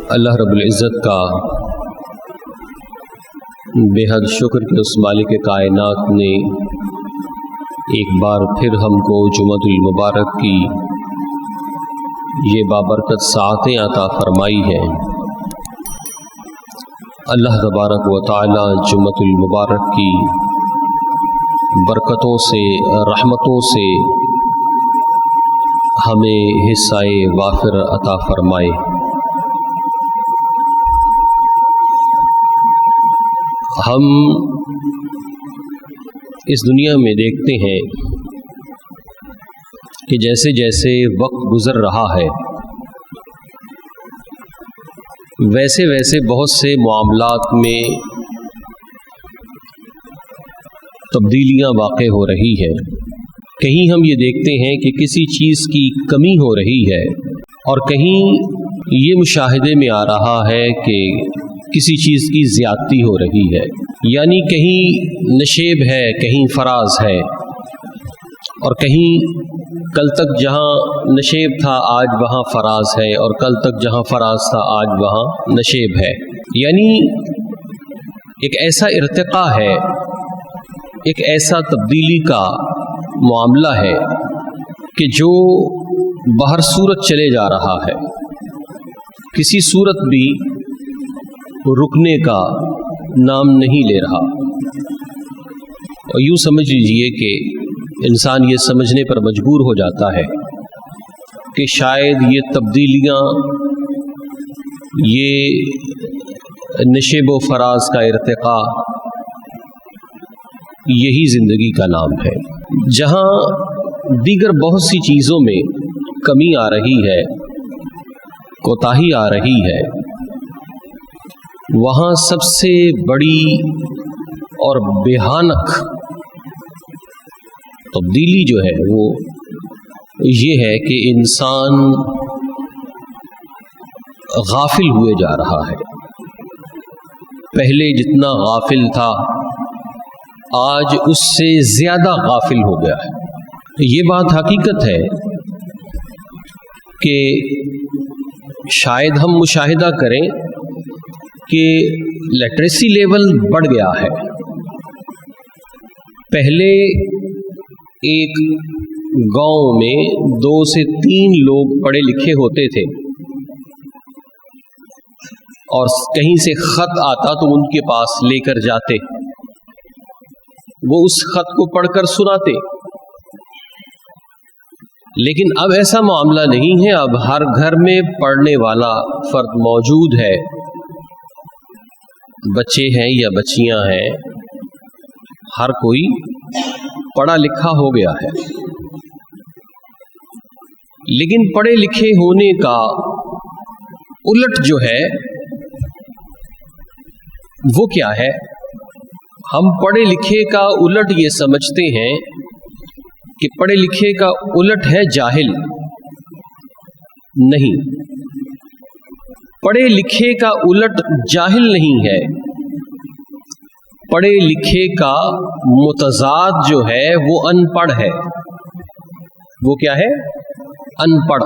اللہ رب العزت کا بے حد شکر کہ اس مالک کائنات نے ایک بار پھر ہم کو جمعۃ المبارک کی یہ بابرکت ساعتیں عطا فرمائی ہیں۔ اللہ تبارک و تعالی جمعۃ المبارک کی برکتوں سے رحمتوں سے ہمیں حصہ وافر عطا فرمائے۔ ہم اس دنیا میں دیکھتے ہیں کہ جیسے جیسے وقت گزر رہا ہے ویسے ویسے بہت سے معاملات میں تبدیلیاں واقع ہو رہی ہیں۔ کہیں ہم یہ دیکھتے ہیں کہ کسی چیز کی کمی ہو رہی ہے اور کہیں یہ مشاہدے میں آ رہا ہے کہ کسی چیز کی زیادتی ہو رہی ہے، یعنی کہیں نشیب ہے، کہیں فراز ہے، اور کہیں کل تک جہاں نشیب تھا آج وہاں فراز ہے، اور کل تک جہاں فراز تھا آج وہاں نشیب ہے۔ یعنی ایک ایسا ارتقاء ہے، ایک ایسا تبدیلی کا معاملہ ہے کہ جو بہر صورت چلے جا رہا ہے، کسی صورت بھی رکنے کا نام نہیں لے رہا۔ اور یوں سمجھ لیجئے کہ انسان یہ سمجھنے پر مجبور ہو جاتا ہے کہ شاید یہ تبدیلیاں، یہ نشیب و فراز کا ارتقاء، یہی زندگی کا نام ہے۔ جہاں دیگر بہت سی چیزوں میں کمی آ رہی ہے، کوتاہی آ رہی ہے، وہاں سب سے بڑی اور بھیانک تبدیلی جو ہے وہ یہ ہے کہ انسان غافل ہوئے جا رہا ہے۔ پہلے جتنا غافل تھا آج اس سے زیادہ غافل ہو گیا ہے۔ یہ بات حقیقت ہے کہ شاید ہم مشاہدہ کریں کہ لٹریسی لیول بڑھ گیا ہے۔ پہلے ایک گاؤں میں 2 سے 3 لوگ پڑھے لکھے ہوتے تھے، اور کہیں سے خط آتا تو ان کے پاس لے کر جاتے، وہ اس خط کو پڑھ کر سناتے۔ لیکن اب ایسا معاملہ نہیں ہے، اب ہر گھر میں پڑھنے والا فرد موجود ہے، بچے ہیں یا بچیاں ہیں، ہر کوئی پڑھا لکھا ہو گیا ہے۔ لیکن پڑھے لکھے ہونے کا الٹ جو ہے وہ کیا ہے؟ ہم پڑھے لکھے کا الٹ یہ سمجھتے ہیں کہ پڑھے لکھے کا الٹ ہے جاہل۔ نہیں، پڑھے لکھے کا الٹ جاہل نہیں ہے، پڑھے لکھے کا متضاد جو ہے وہ ان پڑھ ہے۔ وہ کیا ہے؟ ان پڑھ۔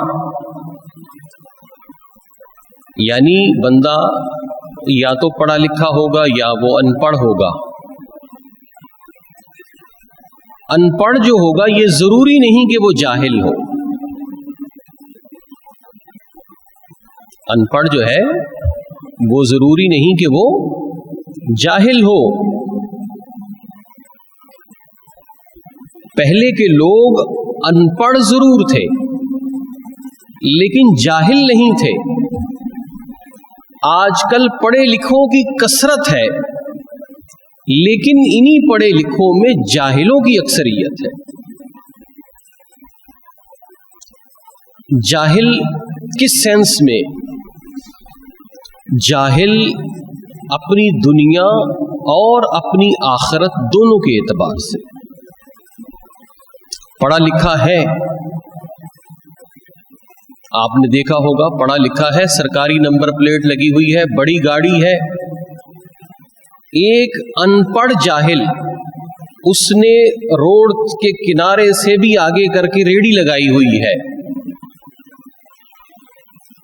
یعنی بندہ یا تو پڑھا لکھا ہوگا یا وہ ان پڑھ ہوگا۔ ان پڑھ جو ہوگا یہ ضروری نہیں کہ وہ جاہل ہو۔ ان پڑھ جو ہے وہ ضروری نہیں کہ وہ جاہل ہو۔ پہلے کے لوگ ان پڑھ ضرور تھے لیکن جاہل نہیں تھے۔ آج کل پڑھے لکھوں کی کثرت ہے لیکن انہی پڑھے لکھوں میں جاہلوں کی اکثریت ہے۔ جاہل کس سینس میں؟ جاہل اپنی دنیا اور اپنی آخرت دونوں کے اعتبار سے۔ پڑھا لکھا ہے، آپ نے دیکھا ہوگا پڑھا لکھا ہے، سرکاری نمبر پلیٹ لگی ہوئی ہے، بڑی گاڑی ہے۔ ایک ان پڑھ جاہل اس نے روڈ کے کنارے سے بھی آگے کر کے ریڑھی لگائی ہوئی ہے،